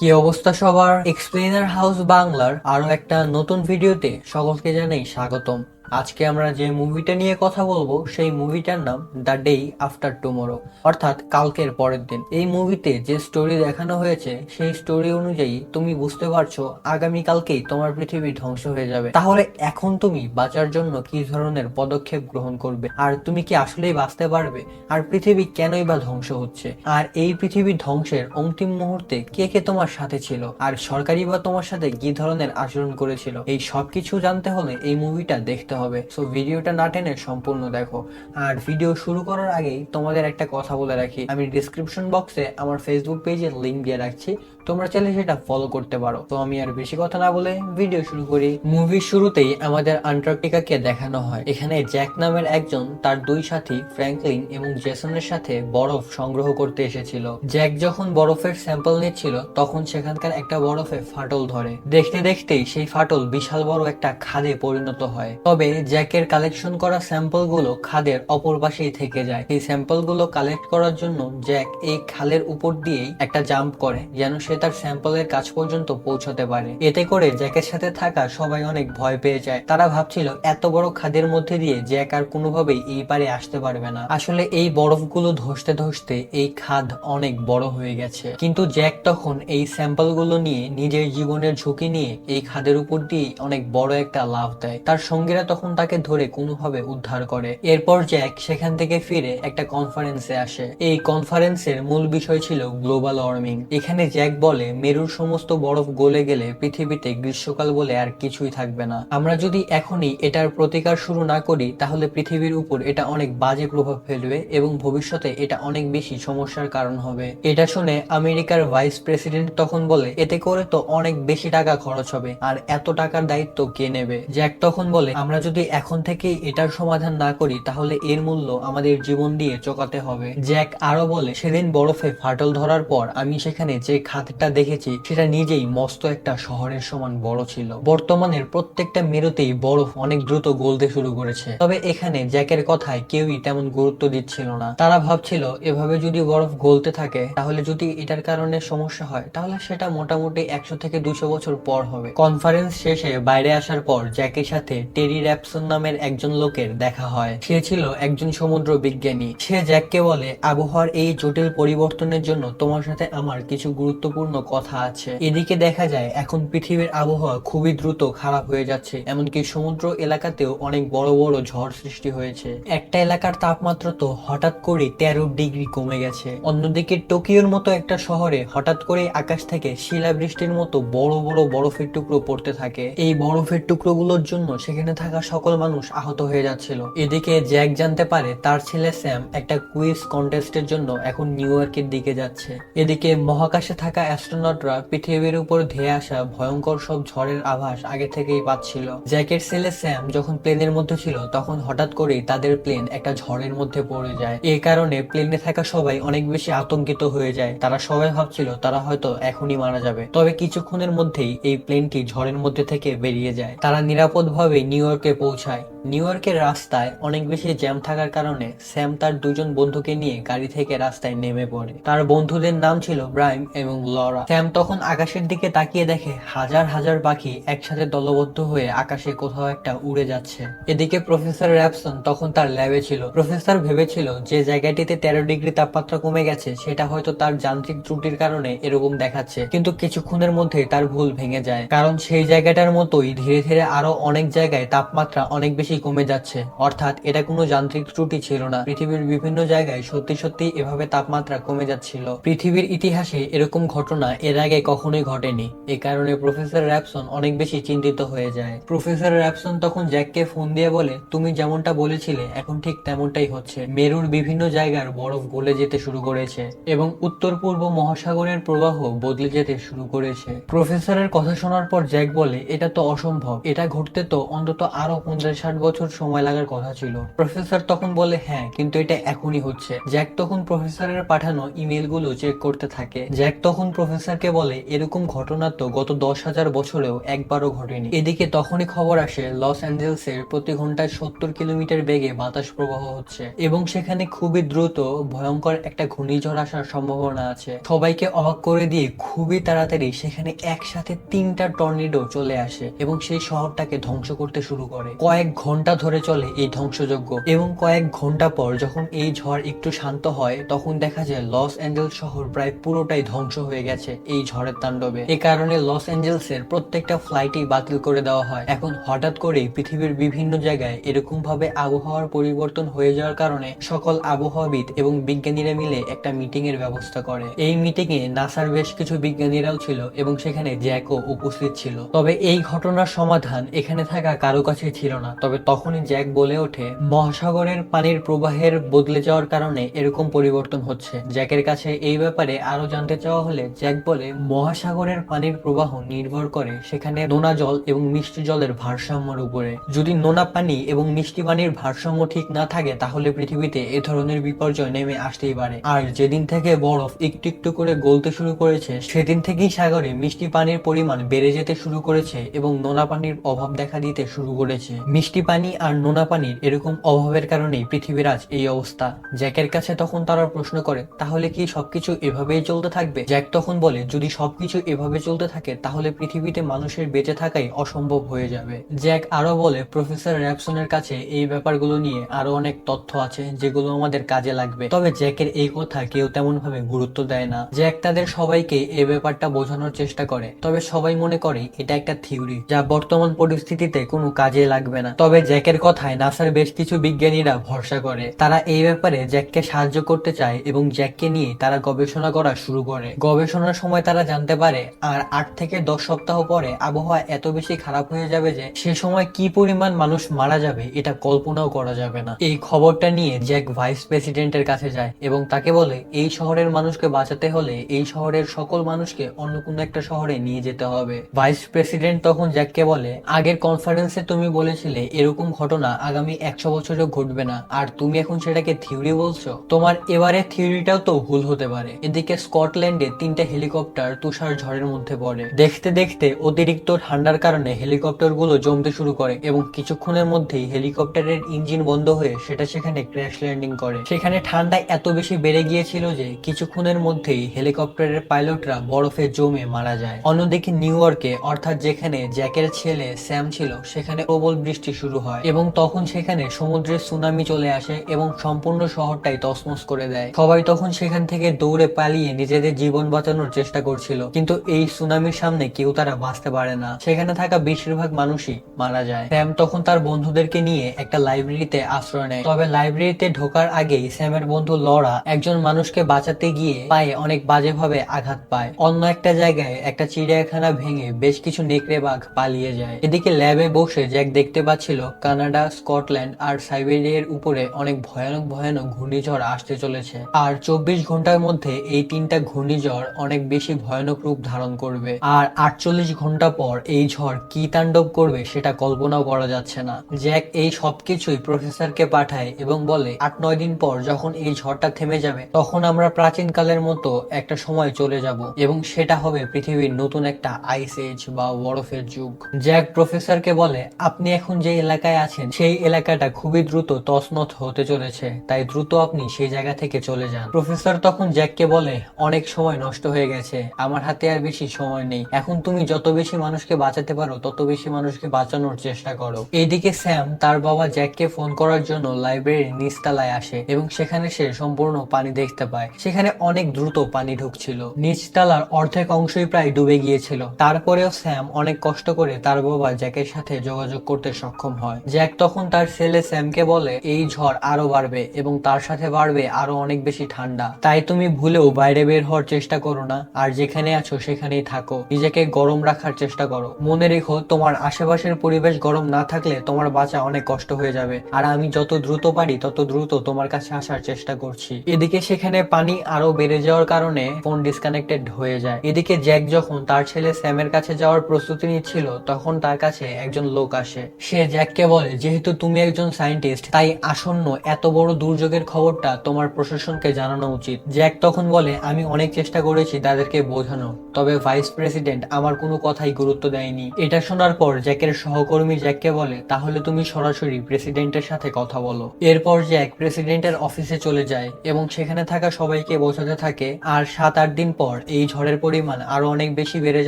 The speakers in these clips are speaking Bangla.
কি অবস্থা সবার? এক্সপ্লেনার হাউস বাংলার আরো একটা নতুন ভিডিওতে সকলকে জানাই স্বাগতম। আজকে আমরা যে মুভিটা নিয়ে কথা বলবো সেই মুভিটার নাম দ্য ডে আফটার টুমরো, অর্থাৎ কালকের পরের দিন। এই মুভিতে যে স্টোরি দেখানো হয়েছে সেই স্টোরি অনুযায়ী তুমি বুঝতে পারছো আগামী কালকেই তোমার পৃথিবী ধ্বংস হয়ে যাবে। তাহলে এখন তুমি বাঁচার জন্য কি ধরনের পদক্ষেপ গ্রহণ করবে, আর তুমি কি আসলেই বাঁচতে পারবে, আর পৃথিবী কেনই বা ধ্বংস হচ্ছে, আর এই পৃথিবী ধ্বংসের অন্তিম মুহূর্তে কে কে তোমার সাথে ছিল, আর সরকারি বা তোমার সাথে কি ধরনের আচরণ করেছিল, এই সবকিছু জানতে হলে এই মুভিটা দেখতে হবে। সো ভিডিওটা না টেনে সম্পূর্ণ দেখো। আর ভিডিও শুরু করার আগেই তোমাদের একটা কথা বলে রাখি, আমি ডিসক্রিপশন বক্সে আমার ফেসবুক পেজের লিংক দিয়ে রাখছি, তোমরা চাইলে সেটা ফলো করতে পারো। তো আমি আর বেশি কথা না বলে ভিডিও শুরু করি। মুভির শুরুতেই আমাদের আন্টার্কটিকাকে দেখানো হয়। এখানে জ্যাক নামের একজন তার দুই সাথী ফ্র্যাঙ্কলিন এবং জেসনের সাথে বরফ সংগ্রহ করতে এসেছিল। জ্যাক যখন বরফের স্যাম্পল নিচ্ছিল তখন সেখানকার একটা বরফে ফাটল ধরে। দেখতে দেখতেই সেই ফাটল বিশাল বড় একটা খাদে পরিণত হয়। তবে জ্যাকের কালেকশন করা স্যাম্পল গুলো খাদের অপর পাশেই থেকে যায়। এই স্যাম্পল গুলো কালেক্ট করার জন্য জ্যাক এই খালের উপর দিয়েই একটা জাম্প করে যেন সে তার স্যাম্পলের কাছ পর্যন্ত পৌঁছতে পারে। এতে করে জ্যাকের সাথে থাকা সবাই অনেক ভয় পেয়ে যায়। তারা ভাবছিল এত বড় খাদের মধ্যে দিয়ে জ্যাক আর কোনোভাবেই এই পারে আসতে পারবে না। আসলে এই বরফগুলো ধসতে ধসতে এই খাদ অনেক বড় হয়ে গেছে। কিন্তু জ্যাক তখন এই স্যাম্পল গুলো নিয়ে নিজের জীবনের ঝুঁকি নিয়ে এই খাদের উপর দিয়ে অনেক বড় একটা লাফ দেয়। তার সঙ্গীরা তখন তাকে ধরে কোনোভাবে উদ্ধার করে। এরপর জ্যাক সেখান থেকে ফিরে একটা কনফারেন্সে আসে। এই কনফারেন্সের মূল বিষয় ছিল গ্লোবাল ওয়ার্মিং। এখানে জ্যাক বলে মেরুর সমস্ত বরফ গলে গেলে পৃথিবীতে গ্রীষ্মকাল বলে আর কিছুই থাকবে না। আমরা যদি এখনই এটার প্রতিকার শুরু না করি তাহলে পৃথিবীর উপর এটা অনেক বাজে প্রভাব ফেলবে এবং ভবিষ্যতে এটা অনেক বেশি সমস্যার কারণ হবে। এটা শুনে আমেরিকার ভাইস প্রেসিডেন্ট তখন বলে, এতে করে তো অনেক বেশি টাকা খরচ হবে, আর এত টাকার দায়িত্ব কে নেবে? জ্যাক তখন বলে, আমরা যদি এখন থেকেই এটার সমাধান না করি তাহলে এর মূল্য আমাদের জীবন দিয়ে চোকাতে হবে। জ্যাক আরো বলে, সেদিন বরফে ফাটল ধরার পর আমি সেখানে যে খাদটা দেখেছি সেটা নিজেই মস্ত একটা শহরের সমান বড় ছিল। বর্তমানের প্রত্যেকটা মেরুতেই বরফ অনেক দ্রুত গলতে শুরু করেছে। তবে এখানে জ্যাকের কথায় কেউই তেমন গুরুত্ব দিচ্ছিল না। তারা ভাবছিল এভাবে যদি বরফ গলতে থাকে তাহলে যদি এটার কারণে সমস্যা হয় তাহলে সেটা মোটামুটি 100 থেকে 200 বছর পর হবে। কনফারেন্স শেষে বাইরে আসার পর জ্যাকের সাথে টেরি র্যাপসন নামের একজন লোকের দেখা হয়। সে ছিল একজন সমুদ্র বিজ্ঞানী। সে জ্যাককে বলে, আবহাওয়ার এই জটিল পরিবর্তনের জন্য তোমার সাথে আমার কিছু গুরুত্বপূর্ণ কথা আছে। এদিকে দেখা যায় এখন পৃথিবীর আবহাওয়া খুবই দ্রুত খারাপ হয়ে যাচ্ছে, এমনকি সমুদ্র এলাকাতেও অনেক বড় বড় ঝড় সৃষ্টি হয়েছে। একটা এলাকার তাপমাত্রা তো হঠাৎ করে 13 ডিগ্রি কমে গেছে। অন্যদিকে টোকিওর মতো একটা শহরে হঠাৎ করে আকাশ থেকে শিলাবৃষ্টির মতো বড় বড় বরফের টুকরো পড়তে থাকে। এই বরফের টুকরোগুলোর জন্য সেখানে থাকা সকল মানুষ আহত হয়ে যাচ্ছিল। এদিকে জ্যাক জানতে পারে তার ছেলে স্যাম একটা কুইজ কন্টেস্টের জন্য এখন নিউ ইয়র্কের দিকে যাচ্ছে। এদিকে মহাকাশে থাকা অ্যাস্ট্রোনটরা পৃথিবীর উপর ধেয়ে আসা ভয়ঙ্কর সব ঝড়ের আভাস আগে থেকেই পাচ্ছিল। জ্যাকের ছেলে স্যাম যখন প্লেনের মধ্যে ছিল তখন হঠাৎ করেই তাদের প্লেন একটা ঝড়ের মধ্যে পড়ে যায়। এই কারণে প্লেনে থাকা সবাই অনেক বেশি আতঙ্কিত হয়ে যায়। তারা সবাই ভাবছিল তারা হয়তো এখনই মারা যাবে। তবে কিছুক্ষণের মধ্যেই এই প্লেনটি ঝড়ের মধ্যে থেকে বেরিয়ে যায়। তারা নিরাপদভাবে নিউ ইয়র্কে পৌঁছায়। নিউ ইয়র্কের রাস্তায় অনেক বেশি জ্যাম থাকার কারণে স্যাম তার দুজন বন্ধুকে নিয়ে গাড়ি থেকে রাস্তায় নেমে পড়ে। তার বন্ধুদের নাম ছিল ব্রাইম এবং লরা। স্যাম তখন আকাশের দিকে তাকিয়ে দেখে হাজার হাজার পাখি একসাথে দলবদ্ধ হয়ে আকাশে কোথাও একটা উড়ে যাচ্ছে। এদিকে প্রফেসর র্যাপসন তখন তার ল্যাবে ছিল। প্রফেসর ভেবেছিল যে জায়গাটিতে 13 ডিগ্রি তাপমাত্রা কমে গেছে সেটা হয়তো তার যান্ত্রিক ত্রুটির কারণে এরকম দেখাচ্ছে, কিন্তু কিছুক্ষণের মধ্যে তার ভুল ভেঙে যায়, কারণ সেই জায়গাটার মতোই ধীরে ধীরে আরো অনেক জায়গায় তাপমাত্রা অনেক বেশি কমে যাচ্ছে। অর্থাৎ এটা কোনো যান্ত্রিক ত্রুটি ছিল না, পৃথিবীর বিভিন্ন জায়গায় সত্যি সত্যি এভাবে তাপমাত্রা কমে যাচ্ছিল। পৃথিবীর ইতিহাসে এরকম ঘটনা এর আগে কখনোই ঘটেনি। এ কারণে প্রফেসর র্যাপসন অনেক বেশি চিন্তিত হয়ে যায়। প্রফেসর র্যাপসন তখন জ্যাককে ফোন দিয়ে বলে, তুমি যেমনটা বলেছিলে এখন ঠিক তেমনটাই হচ্ছে। মেরুর বিভিন্ন জায়গার বরফ গলে যেতে শুরু করেছে এবং উত্তর পূর্ব মহাসাগরের প্রবাহ বদলে যেতে শুরু করেছে। প্রফেসরের কথা শোনার পর জ্যাক বলে, এটা তো অসম্ভব, এটা ঘটতে তো অন্তত আরো 50-60 বছর সময় লাগার কথা ছিল। প্রফেসর তখন বলে, হ্যাঁ কিন্তু এটা এখনই হচ্ছে। জ্যাক তখন প্রফেসরের পাঠানো ইমেল গুলো চেক করতে থাকে। জ্যাক তখন প্রফেসরকে বলে এরকম ঘটনা তো গত 10,000 বছরেও একবারও ঘটেনি। এদিকে তখনই খবর আসে লস অ্যাঞ্জেলসের প্রতি ঘন্টায় 70 কিলোমিটার বেগে বাতাস প্রবাহ হচ্ছে এবং সেখানে খুবই দ্রুত ভয়ঙ্কর একটা ঘূর্ণিঝড় আসার সম্ভাবনা আছে। সবাইকে অবাক করে দিয়ে খুবই তাড়াতাড়ি সেখানে একসাথে 3টা টর্নেডো চলে আসে এবং সেই শহরটাকে ধ্বংস করতে শুরু করে। কয়েক ঘন্টা ধরে চলে এই ধ্বংসযজ্ঞ এবং কয়েক ঘন্টা পর যখন এই ঝড় একটু শান্ত হয় তখন দেখা যায় লস অ্যাঞ্জেলস শহর প্রায় পুরোটাই ধ্বংস হয়ে গেছে এই ঝড়ের তাণ্ডবে। এ কারণে লস অ্যাঞ্জেলসের প্রত্যেকটা ফ্লাইটই বাতিল করে দেওয়া হয়। এখন হঠাৎ করেই পৃথিবীর বিভিন্ন জায়গায় এরকম ভাবে আবহাওয়ার পরিবর্তন হয়ে যাওয়ার কারণে সকল আবহাওয়াবিদ এবং বিজ্ঞানীরা মিলে একটা মিটিং এর ব্যবস্থা করে। এই মিটিং এ নাসার বেশ কিছু বিজ্ঞানীরাও ছিল এবং সেখানে জ্যাকও উপস্থিত ছিল। তবে এই ঘটনার সমাধান এখানে থাকা কারো কাছে ছিল না। তবে তখনই জ্যাক বলে ওঠে মহাসাগরের পানির প্রবাহের বদলে যাওয়ার কারণে এরকম পরিবর্তন হচ্ছে। জ্যাকের কাছে এই ব্যাপারে আরো জানতে চাওয়া হলে জ্যাক বলে মহাসাগরের পানির প্রবাহ নির্ভর করে সেখানে নোনা জল এবং মিষ্টি জলের ভারসাম্যের উপরে। যদি নোনা পানি এবং মিষ্টি পানির ভারসাম্য ঠিক না থাকে তাহলে পৃথিবীতে এ ধরনের বিপর্যয় নেমে আসতেই পারে। আর যেদিন থেকে বরফ একটু একটু করে গলতে শুরু করেছে সেদিন থেকেই সাগরে মিষ্টি পানির পরিমাণ বেড়ে যেতে শুরু করেছে এবং নোনা পানির অভাব দেখা দিতে শুরু করেছে। মিষ্টি পানি আর নোনা পানির এরকম অভাবের কারণেই পৃথিবীর আজ এই অবস্থা। জ্যাকের কাছে তখন তারা প্রশ্ন করে তাহলে কি সবকিছু এভাবেই চলতে থাকবে? জ্যাক তখন বলে যদি সবকিছু এভাবে চলতে থাকে তাহলে পৃথিবীতে মানুষের বেঁচে থাকাই অসম্ভব হয়ে যাবে। জ্যাক আরো বলে প্রফেসর র্যাপসনের কাছে এই ব্যাপারগুলো নিয়ে আরো অনেক তথ্য আছে যেগুলো আমাদের কাজে লাগবে। তবে জ্যাকের এই কথা কেউ তেমন ভাবে গুরুত্ব দেয় না। জ্যাক তাদের সবাইকে এই ব্যাপারটা বোঝানোর চেষ্টা করে তবে সবাই মনে করে এটা একটা থিওরি যা বর্তমান পরিস্থিতিতে কোনো কাজে লাগবে না। তবে জ্যাকের কথায় নাসার বেশ কিছু বিজ্ঞানীরা ভরসা করে। তারা এই ব্যাপারে জ্যাককে সাহায্য করতে চায় এবং জ্যাককে নিয়ে তারা গবেষণা করা শুরু করে। গবেষণার সময় তারা জানতে পারে আর 8 থেকে 10 সপ্তাহ পরে আবহাওয়া এত বেশি খারাপ হয়ে যাবে যে সে সময় কি পরিমাণ মানুষ মারা যাবে এটা কল্পনাও করা যাবে না। এই খবরটা নিয়ে জ্যাক ভাইস প্রেসিডেন্টের কাছে যায় এবং তাকে বলে এই শহরের মানুষকে বাঁচাতে হলে এই শহরের সকল মানুষকে অন্য কোনো একটা শহরে নিয়ে যেতে হবে। ভাইস প্রেসিডেন্ট তখন জ্যাককে বলে আগের কনফারেন্সে তুমি বলেছিলে এরকম ঘটনা আগামী 100 বছরেও ঘটবে না আর তুমি এখন সেটাকে থিওরি বলছো। তোমার এবারে থিওরিটাও তো ভুল হতে পারে। এদিকে স্কটল্যান্ডে 3টা হেলিকপ্টার তুষার ঝড়ের মধ্যে পড়ে। দেখতে দেখতে অতিরিক্ত ঠান্ডার কারণে হেলিকপ্টার গুলো জমতে শুরু করে এবং কিছুক্ষণের মধ্যেই হেলিকপ্টারের ইঞ্জিন বন্ধ হয়ে সেটা সেখানে ক্র্যাশ ল্যান্ডিং করে। সেখানে ঠান্ডা এত বেশি বেড়ে গিয়েছিল যে কিছুক্ষণের মধ্যেই হেলিকপ্টারের পাইলটরা বরফে জমে মারা যায়। অন্যদিকে নিউ ইয়র্কে অর্থাৎ যেখানে জ্যাকের ছেলে স্যাম ছিল সেখানে প্রবল বৃষ্টি শুরু হয় এবং তখন সেখানে সমুদ্রের সুনামি চলে আসে এবং সম্পূর্ণ শহরটাই তছনছ করে দেয়। সবাই তখন সেখান থেকে দৌড়ে পালিয়ে নিজেদের জীবন বাঁচানোর চেষ্টা করছিল কিন্তু এই সুনামির সামনে কেউ তারা বাঁচতে পারে না। সেখানে থাকা বেশিরভাগ মানুষই মারা যায়। স্যাম তখন তার বন্ধুদেরকে নিয়ে একটা লাইব্রেরিতে আশ্রয় নেয়। তবে লাইব্রেরিতে ঢোকার আগেই স্যামের বন্ধু লরা একজন মানুষকে বাঁচাতে গিয়ে পায়ে অনেক বাজেভাবে আঘাত পায়। অন্য একটা জায়গায় একটা চিড়িয়াখানা ভেঙে বেশ কিছু নেকড়ে বাঘ পালিয়ে যায়। এদিকে ল্যাবে বসে জ্যাক দেখতে পাচ্ছিল কানাডা, স্কটল্যান্ড আর সাইবেরিয়ার উপরে অনেক ভয়ানক ভয়ানক ঘূর্ণিঝড় আসতে চলেছে আর 24 ঘন্টার মধ্যে এই 3টা ঘূর্ণিঝড় অনেক বেশি ভয়ানক রূপ ধারণ করবে আর 48 ঘন্টা পর এই ঝড় কি তাণ্ডব করবে সেটা কল্পনাও করা যাচ্ছে না। জ্যাক এই সবকিছুই প্রফেসরকে পাঠায় এবং বলে 8-9 দিন পর যখন এই ঝড়টা থেমে যাবে তখন আমরা প্রাচীন কালের মতো একটা সময় চলে যাব এবং সেটা হবে পৃথিবীর নতুন একটা আইস এজ বা বরফের যুগ। জ্যাক প্রফেসরকে বলে আপনি এখন যে এলাকায় আছেন সেই এলাকাটা খুবই দ্রুত তছনছ হতে চলেছে তাই দ্রুত আপনি সেই জায়গা থেকে চলে যান। প্রফেসর তখন জ্যাককে বলে অনেক সময় নষ্ট হয়ে গেছে, আমার হাতে আর বেশি সময় নেই, এখন তুমি যত বেশি মানুষকে বাঁচাতে পারো তত বেশি মানুষকে বাঁচানোর চেষ্টা করো। এইদিকে স্যাম তার বাবা জ্যাককে ফোন করার জন্য লাইব্রেরির নিচতলায় আসে এবং সেখানে সে সম্পূর্ণ পানি দেখতে পায়। সেখানে অনেক দ্রুত পানি ঢুকছিল, নিচতলার অর্ধেক অংশই প্রায় ডুবে গিয়েছিল। তারপরেও স্যাম অনেক কষ্ট করে তার বাবা জ্যাকের সাথে যোগাযোগ করতে সক্ষম হয়। জ্যাক তখন তার ছেলে স্যামকে বলে এই ঝড় আরো বাড়বে এবং তার সাথে বাড়বে আরো অনেক বেশি ঠান্ডা, তাই তুমি ভুলেও বাইরে বের হওয়ার চেষ্টা করো না আর যেখানে আছো সেখানেই থাকো, নিজেকে গরম রাখার চেষ্টা করো। মনে রেখো তোমার আশেপাশের পরিবেশ গরম না থাকলে তোমার বাঁচা অনেক কষ্ট হয়ে যাবে আর আমি যত দ্রুত পারি তত দ্রুত তোমার কাছে আসার চেষ্টা করছি। এদিকে সেখানে পানি আরো বেড়ে যাওয়ার কারণে ফোন ডিসকানেক্টেড হয়ে যায়। এদিকে জ্যাক যখন তার ছেলে স্যামের কাছে যাওয়ার প্রস্তুতি নিচ্ছিল তখন তার কাছে একজন লোক আসে। সে জ্যাককে বলে যেহেতু তুমি একজন সায়েন্টিস্ট তাই আসন্ন এত বড় দুর্যোগের খবরটা তোমার প্রশাসনকে জানানো উচিত। জ্যাক তখন বলে আমি অনেক চেষ্টা করে করেছি তাদেরকে বোঝানো, তবে ভাইস প্রেসিডেন্ট আমার কোনো কথাই গুরুত্ব দেয়নি। এটা শোনার পর জ্যাকের সহকর্মী জ্যাককে বলে, তাহলে তুমি সরাসরি প্রেসিডেন্টের সাথে কথা বলো। এরপর জ্যাক প্রেসিডেন্টের অফিসে চলে যায় এবং সেখানে থাকা সবাইকে বোঝাতে থাকে আর 7-8 দিন পর এই ঝড়ের পরিমাণ আরো অনেক বেশি বেড়ে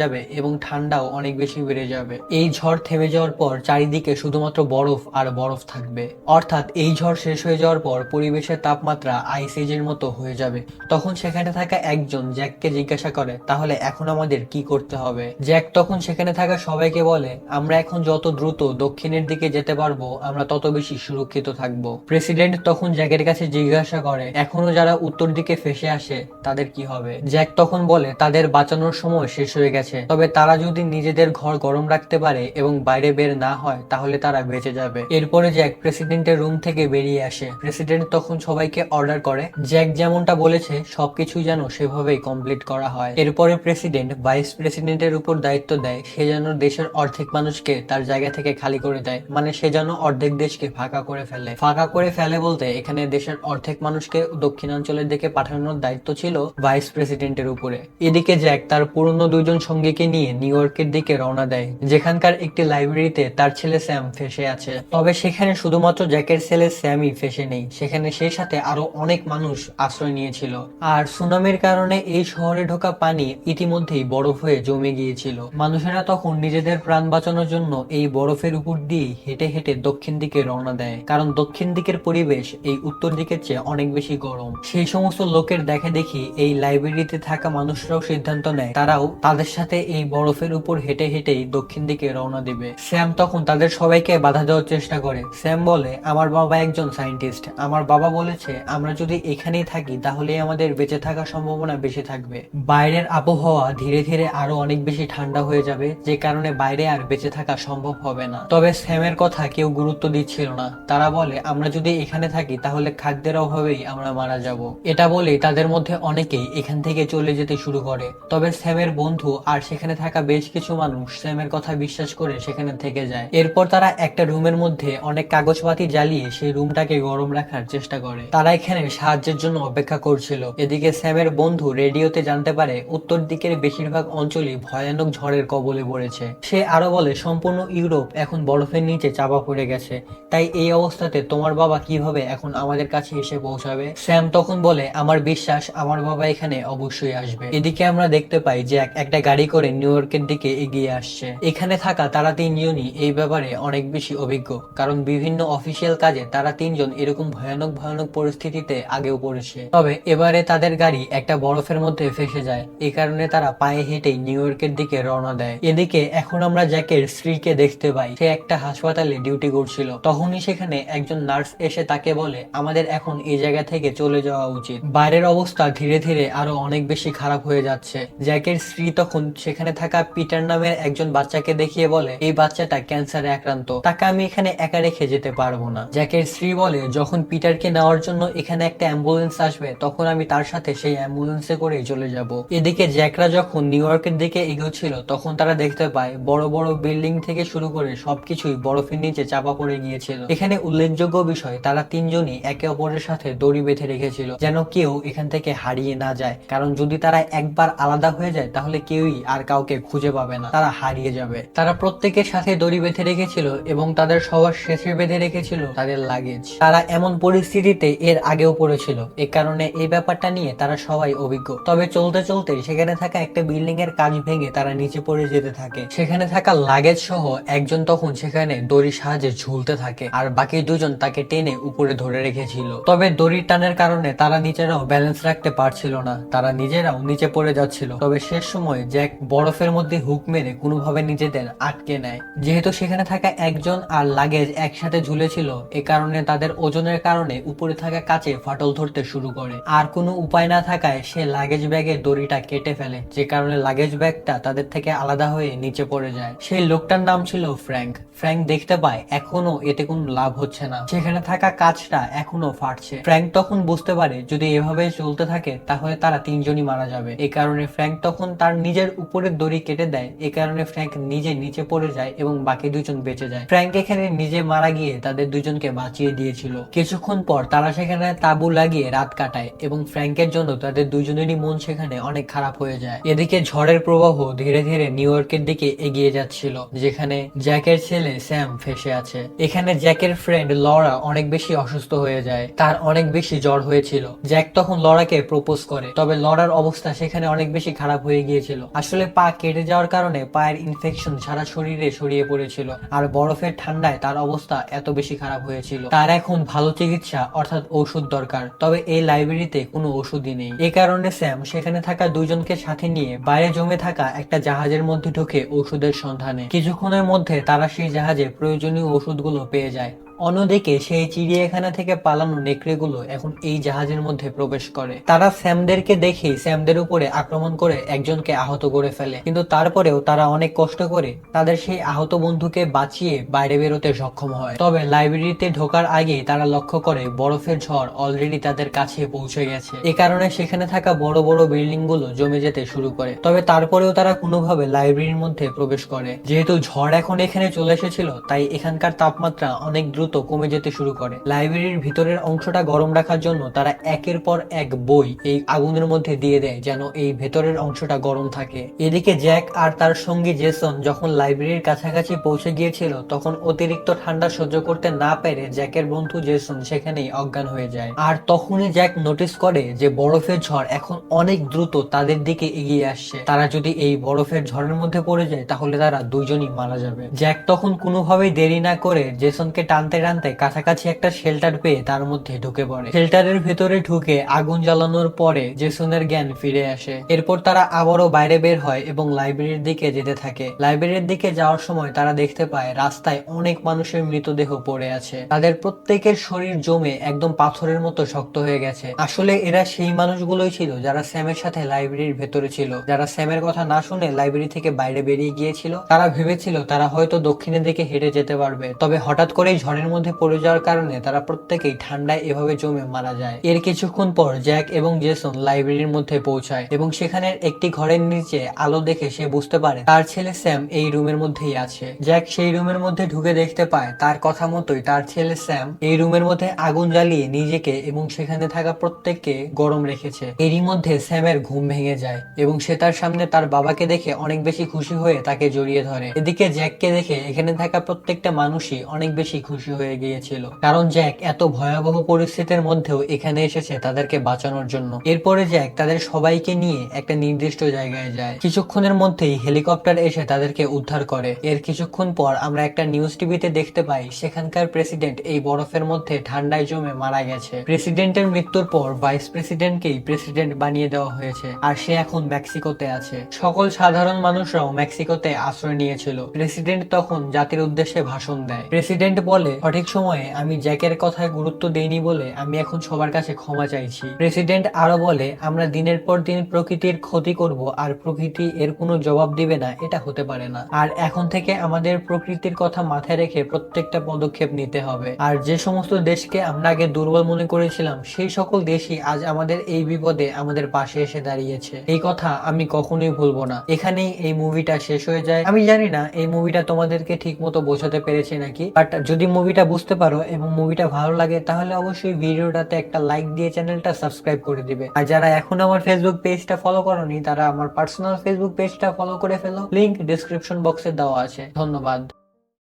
যাবে এবং ঠান্ডাও অনেক বেশি বেড়ে যাবে। এই ঝড় থেমে যাওয়ার পর চারিদিকে শুধুমাত্র বরফ আর বরফ থাকবে, অর্থাৎ এই ঝড় শেষ হয়ে যাওয়ার পর পরিবেশের তাপমাত্রা আইস এজের মতো হয়ে যাবে। তখন সেখানে থাকা একজন জ্যাককে জিজ্ঞাসা করে, তাহলে এখন আমাদের কি করতে হবে? জ্যাক তখন সেখানে থাকা সবাইকে বলে, আমরা এখন যত দ্রুত দক্ষিণের দিকে যেতে পারবো আমরা তত বেশি সুরক্ষিত থাকবো। প্রেসিডেন্ট তখন জ্যাকের কাছে জিজ্ঞাসা করে, এখনো যারা উত্তর দিকে ফেসে আসে তাদের কি হবে? জ্যাক তখন বলে, তাদের বাঁচানোর সময় শেষ হয়ে গেছে, তবে তারা যদি নিজেদের ঘর গরম রাখতে পারে এবং বাইরে বের না হয় তাহলে তারা বেঁচে যাবে। এরপরে জ্যাক প্রেসিডেন্টের রুম থেকে বেরিয়ে আসে। প্রেসিডেন্ট তখন সবাইকে অর্ডার করে জ্যাক যেমনটা বলেছে সবকিছু যেন সেভাবেই কমপ্লিট করা হয়। এরপরে প্রেসিডেন্ট ভাইস প্রেসিডেন্টের উপর দায়িত্ব দেয় সে যেন দেশের অর্ধেক মানুষকে তার জায়গা থেকে খালি করে দেয়, মানে সে যেন অর্ধেক দেশকে ফাঁকা করে ফেলে। ফাঁকা করে ফেলে বলতে এখানে দেশের অর্ধেক মানুষকে দক্ষিণাঞ্চলের দিকে পাঠানোর দায়িত্ব ছিল ভাইস প্রেসিডেন্টের উপরে। এদিকে জ্যাক তার পুরনো দুইজন সঙ্গীকে নিয়ে নিউ ইয়র্কের দিকে রওনা দেয়, যেখানকার একটি লাইব্রেরিতে তার ছেলে স্যাম ফেসে আছে। তবে সেখানে শুধুমাত্র জ্যাকের ছেলে স্যামই ফেসে নেই, সেখানে সেই সাথে আরো অনেক মানুষ আশ্রয় নিয়েছিল। আর সুনামির কারণে এই শহরে ঢোকা পানি ইতিমধ্যেই বরফ হয়ে জমে গিয়েছিল। মানুষেরা তখন নিজেদের প্রাণ বাঁচানোর জন্য এই বরফের উপর দিয়ে হেঁটে হেঁটে দক্ষিণ দিকে রওনা দেয়, কারণ দক্ষিণ দিকের পরিবেশ এই উত্তর দিকের চেয়ে অনেক বেশি গরম। সেই সমস্ত লোকের দেখে দেখি এই লাইব্রেরিতে থাকা মানুষরাও সিদ্ধান্ত নেয় তারাও তাদের সাথে এই বরফের উপর হেঁটে হেঁটেই দক্ষিণ দিকে রওনা দেবে। স্যাম তখন তাদের সবাইকে বাধা দেওয়ার চেষ্টা করে। স্যাম বলে, আমার বাবা একজন সায়েন্টিস্ট, আমার বাবা বলেছে আমরা যদি এখানেই থাকি তাহলেই আমাদের বেঁচে থাকার সম্ভাবনা বেশি থাকবে। বাইরের আবহাওয়া ধীরে ধীরে আরো অনেক বেশি ঠান্ডা হয়ে যাবে, যে কারণে বাইরে আর বেঁচে থাকা সম্ভব হবে না। তবে স্যামের কথা কেউ গুরুত্ব দিচ্ছিল না। তারা বলে, আমরা যদি এখানে থাকি তাহলে খাদ্যের অভাবেই আমরা মারা যাব। এটা বলেই তাদের মধ্যে অনেকেই এখান থেকে চলে যেতে শুরু করে। তবে স্যামের বন্ধু আর সেখানে থাকা বেশ কিছু মানুষ স্যামের কথা বিশ্বাস করে সেখানে থেকে যায়। এরপর তারা একটা রুমের মধ্যে অনেক কাগজপাতি জ্বালিয়ে সেই রুমটাকে গরম রাখার চেষ্টা করে। তারা এখানে সাহায্যের জন্য অপেক্ষা করছিল। এদিকে স্যামের বন্ধু রেডিওতে জানতে পারে উত্তর দিকের বেশিরভাগ অঞ্চলই ভয়ানক ঝড়ের কবলে পড়েছে। সে আরো বলে, সম্পূর্ণ ইউরোপ এখন বরফের নিচে চাপা পড়ে গেছে, তাই এই অবস্থাতে তোমার বাবা কিভাবে এখন আমাদের কাছে এসে পৌঁছাবে? স্যাম তখন বলে, আমার বিশ্বাস আমার বাবা এখানে অবশ্যই আসবে। এদিকে আমরা দেখতে পাই যে একটা গাড়ি করে নিউ ইয়র্কের দিকে এগিয়ে আসছে। এখানে থাকা তারা তিনজনই এই ব্যাপারে অনেক বেশি অভিজ্ঞ, কারণ বিভিন্ন অফিসিয়াল কাজে তারা তিনজন এরকম ভয়ানক ভয়ানক পরিস্থিতিতে আগেও পড়েছে। তবে এবারে তাদের গাড়ি একটা বরফের মধ্যে ফেসে যায়, এই কারণে তারা পায়ে হেঁটেই নিউ ইয়র্কের দিকে রওনা দেয়। এদিকে এখন আমরা জ্যাকের স্ত্রীকে দেখতে পাই, সে একটা হাসপাতালে ডিউটি করছিল। তখনই সেখানে একজন নার্স এসে তাকে বলে, আমাদের এখন এই জায়গা থেকে চলে যাওয়া উচিত, বাইরের অবস্থা ধীরে ধীরে আরো অনেক বেশি খারাপ হয়ে যাচ্ছে। জ্যাকের স্ত্রী তখন সেখানে থাকা পিটার নামের একজন বাচ্চাকে দেখিয়ে বলে, এই বাচ্চাটা ক্যান্সারে আক্রান্ত, তাকে আমি এখানে একা রেখে যেতে পারবো না। জ্যাকের স্ত্রী বলে, যখন পিটারকে নেওয়ার জন্য এখানে একটা অ্যাম্বুলেন্স আসবে তখন আমি তার সাথে সেই অ্যাম্বুলেন্সে করে চলে যাব। এদিকে জ্যাকরা যখন নিউ ইয়র্কের দিকে এগোচ্ছিল তখন তারা দেখতে পায় বড় বড় বিল্ডিং থেকে শুরু করে সবকিছুই বরফের নিচে চাপা পড়ে গিয়েছিল। এখানে উল্লেখযোগ্য বিষয়, তারা তিনজনই একে অপরের সাথে দড়ি বেঁধে রেখেছিল যেন কেউ এখান থেকে হারিয়ে না যায়, কারণ যদি তারা একবার আলাদা হয়ে যায় তাহলে কেউই আর কাউকে খুঁজে পাবে না, তারা হারিয়ে যাবে। তারা প্রত্যেকের সাথে দড়ি বেঁধে রেখেছিল এবং তাদের সবার শেষে বেঁধে রেখেছিল তাদের লাগেজ। তারা এমন পরিস্থিতিতে এর আগেও পড়েছিল, এ কারণে এই ব্যাপারটা নিয়ে তারা সবাই অভিজ্ঞ। তবে চলতে চলতে সেখানে থাকা একটা বিল্ডিং এর কাজ ভেঙে তারা নিচে পড়ে যেতে থাকে। সেখানে থাকা লাগেজ সহ একজন তখন সেখানে দড়ির সাহায্যে ঝুলতে থাকে আর বাকি দুজন তাকে টেনে উপরে ধরে রেখেছিল। তবে দড়ির টানের কারণে তারা নিজেরাও ব্যালেন্স রাখতে পারছিল না, তারা নিজেরাও নিচে পড়ে যাচ্ছিল। তবে শেষ সময় জ্যাক বরফের মধ্যে হুক মেরে কোনোভাবে নিজেদের আটকে নেয়। যেহেতু সেখানে থাকা একজন আর লাগেজ একসাথে ঝুলেছিল, এ কারণে তাদের ওজনের কারণে উপরে থাকা কাচে ফাটল ধরতে শুরু করে। আর কোনো উপায় না থাকায় সে লাগেজ ব্যাগের দড়িটা কেটে ফেলে, যে কারণে লাগেজ ব্যাগটা তাদের থেকে আলাদা হয়ে নিচে পড়ে যায়। সেই লোকটার নাম ছিল ফ্র্যাঙ্ক। ফ্র্যাঙ্ক দেখতে পায় এখনো এতে কোনো লাভ হচ্ছে না, সেখানে থাকা কাচটা এখনো ফাটছে। ফ্র্যাঙ্ক তখন বুঝতে পারে যদি এভাবে চলতে থাকে তাহলে তারা তিনজনই মারা যাবে। এই কারণে ফ্র্যাঙ্ক তখন তার নিজের উপরের দড়ি কেটে দেয়, এই কারণে ফ্র্যাঙ্ক নিজে নিচে পড়ে যায় এবং বাকি দুজন বেঁচে যায়। ফ্র্যাঙ্ক এখানে নিজে মারা গিয়ে তাদের দুজনকে বাঁচিয়ে দিয়েছিল। কিছুক্ষণ পর তারা সেখানে তাঁবু লাগিয়ে রাত কাটায় এবং ফ্র্যাঙ্কের জন্য তাদের দুজনেরই মন সেখানে অনেক খারাপ হয়ে যায়। এদিকে ঝড়ের প্রবাহ ধীরে ধীরে নিউ ইয়র্কের দিকে এগিয়ে যাচ্ছিল, যেখানে জ্যাকের ছেলে স্যাম ফেসে আছে। এখানে জ্যাকের ফ্রেন্ড লরা অনেক বেশি অসুস্থ হয়ে যায়, তার অনেক বেশি জ্বর হয়েছিল। জ্যাক তখন লরাকে প্রপোজ করে, তবে লরার অবস্থা সেখানে অনেক বেশি খারাপ হয়ে গিয়েছিল। আসলে পা কেটে যাওয়ার কারণে পায়ের ইনফেকশন সারা শরীরে ছড়িয়ে পড়েছিল, আর বরফের ঠান্ডায় তার অবস্থা এত বেশি খারাপ হয়েছিল। তার এখন ভালো চিকিৎসা অর্থাৎ ঔষধ দরকার, তবে এই লাইব্রেরিতে কোনো ওষুধই নেই। এই কারণে স্যাম সেখানে থাকা দুইজনকে সাথে নিয়ে বাইরে জমে থাকা একটা জাহাজের মধ্যে ঢুকে ওষুধের সন্ধানে। কিছুক্ষণের মধ্যে তারা সেই জাহাজে প্রয়োজনীয় ওষুধগুলো পেয়ে যায়। অন্যদিকে সেই চিড়িয়াখানা থেকে পালানো নেকড়েগুলো এখন এই জাহাজের মধ্যে প্রবেশ করে। তারা স্যামদেরকে দেখেই স্যামদের উপরে আক্রমণ করে একজনকে আহত করে ফেলে, কিন্তু তারপরেও তারা অনেক কষ্ট করে তাদের সেই আহত বন্ধুকে বাঁচিয়ে বাইরে বেরোতে সক্ষম হয়। তবে লাইব্রেরিতে ঢোকার আগেই তারা লক্ষ্য করে বরফের ঝড় অলরেডি তাদের কাছে পৌঁছে গেছে। এ কারণে সেখানে থাকা বড় বড় বিল্ডিং গুলো জমে যেতে শুরু করে। তবে তারপরেও তারা কোনোভাবে লাইব্রেরির মধ্যে প্রবেশ করে। যেহেতু ঝড় এখন এখানে চলে এসেছিল, তাই এখানকার তাপমাত্রা অনেক দ্রুত কমে যেতে শুরু করে। লাইব্রেরির ভিতরের অংশটা গরম রাখার জন্য তারা একের পর এক বই এই আগুনের মধ্যে দিয়ে দেয়, যেন এই ভেতরের অংশটা গরম থাকে। এদিকে জ্যাক আর তার সঙ্গী জেসন যখন লাইব্রেরির কাছাকাছি পৌঁছে গিয়েছিল, তখন অতিরিক্ত ঠান্ডা সহ্য করতে না পেরে জ্যাকের বন্ধু জেসন সেখানেই অজ্ঞান হয়ে যায়। আর তখনই জ্যাক নোটিস করে যে বরফের ঝড় এখন অনেক দ্রুত তাদের দিকে এগিয়ে আসছে। তারা যদি এই বরফের ঝড়ের মধ্যে পড়ে যায় তাহলে তারা দুইজনই মারা যাবে। জ্যাক তখন কোনোভাবেই দেরি না করে জেসনকে টানতে টানতে কাছাকাছি একটা শেল্টার পেয়ে তার মধ্যে ঢুকে পড়ে। শেল্টারের ভেতরে ঢুকে আগুন জ্বালানোর পরে জেসনের জ্ঞান ফিরে আসে। এরপর তারা আবারও বাইরে বের হয় এবং লাইব্রেরির দিকে যেতে থাকে। লাইব্রেরির দিকে যাওয়ার সময় তারা দেখতে পায় রাস্তায় অনেক মানুষের মৃতদেহ পড়ে আছে। তাদের প্রত্যেকের শরীর জমে একদম পাথরের মতো শক্ত হয়ে গেছে। আসলে এরা সেই মানুষগুলোই ছিল যারা স্যামের সাথে লাইব্রেরির ভেতরে ছিল, যারা স্যামের কথা না শুনে লাইব্রেরি থেকে বাইরে বেরিয়ে গিয়েছিল। তারা ভেবেছিল তারা হয়তো দক্ষিণের দিকে হেঁটে যেতে পারবে, তবে হঠাৎ করেই ঝড়ের মধ্যে পড়ে যাওয়ার কারণে তারা প্রত্যেকেই ঠান্ডায় এভাবে জমে মারা যায়। এর কিছুক্ষণ পর জ্যাক এবং জেসন লাইব্রেরির মধ্যে পৌঁছায় এবং সেখানের একটি ঘরের নিচে আলো দেখে সে বুঝতে পারে তার ছেলে স্যাম এই রুমের মধ্যেই আছে। জ্যাক সেই রুমের মধ্যে ঢুকে দেখতে পায় তার কথা মতোই তার ছেলে স্যাম এই রুমের মধ্যে আগুন জ্বালিয়ে নিজেকে এবং সেখানে থাকা প্রত্যেককে গরম রেখেছে। এরই মধ্যে স্যামের ঘুম ভেঙে যায় এবং সে তার সামনে তার বাবাকে দেখে অনেক বেশি খুশি হয়ে তাকে জড়িয়ে ধরে। এদিকে জ্যাককে দেখে এখানে থাকা প্রত্যেকটা মানুষই অনেক বেশি খুশি হয়ে গিয়েছিল, কারণ জ্যাক এত ভয়াবহ পরিস্থিতির মধ্যেও এখানে এসেছে তাদেরকে বাঁচানোর জন্য। এরপরে জ্যাক তাদের সবাইকে নিয়ে একটা নির্দিষ্ট জায়গায় যায়। কিছুক্ষণের মধ্যেই হেলিকপ্টার এসে তাদেরকে উদ্ধার করে। এর কিছুক্ষণ পর আমরা একটা নিউজ টিভিতে দেখতে পাই সেখানকার প্রেসিডেন্ট এই বরফের মধ্যে ঠান্ডায় জমে মারা গেছে। প্রেসিডেন্টের মৃত্যুর পর ভাইস প্রেসিডেন্টকেই প্রেসিডেন্ট বানিয়ে দেওয়া হয়েছে, আর সে এখন মেক্সিকোতে আছে। সকল সাধারণ মানুষরাও মেক্সিকোতে আশ্রয় নিয়েছিল। প্রেসিডেন্ট তখন জাতির উদ্দেশ্যে ভাষণ দেয়। প্রেসিডেন্ট বলে, সঠিক সময়ে আমি জ্যাকের কথায় গুরুত্ব দেইনি বলে আমি এখন সবার কাছে ক্ষমা চাইছি। প্রেসিডেন্ট আরো বলে, আমরা দিনের পর দিন প্রকৃতির ক্ষতি করব আর প্রকৃতি এর কোনো জবাব দিবে না, এটা হতে পারে না। আর এখন থেকে আমাদের প্রকৃতির কথা মাথায় রেখে প্রত্যেকটা পদক্ষেপ নিতে হবে। আর যে সমস্ত দেশকে আমরা আগে দুর্বল মনে করেছিলাম সেই সকল দেশই আজ আমাদের এই বিপদে আমাদের পাশে এসে দাঁড়িয়েছে। এই কথা আমি কখনোই ভুলবো না। এখানেই এই মুভিটা শেষ হয়ে যায়। আমি জানি না এই মুভিটা তোমাদেরকে ঠিক মতো বোঝাতে পেরেছি নাকি, বাট যদি মুভিটা বুঝতে পারো এবং মুভিটা ভালো লাগে তাহলে অবশ্যই ভিডিওটাতে একটা লাইক দিয়ে চ্যানেলটা সাবস্ক্রাইব করে দিবে। আর যারা এখন আমার ফেসবুক পেজটা ফলো করোনি তারা আমার পার্সোনাল ফেসবুক পেজটা ফলো করে ফেলো, লিংক ডেসক্রিপশন বক্সে দেওয়া আছে। ধন্যবাদ।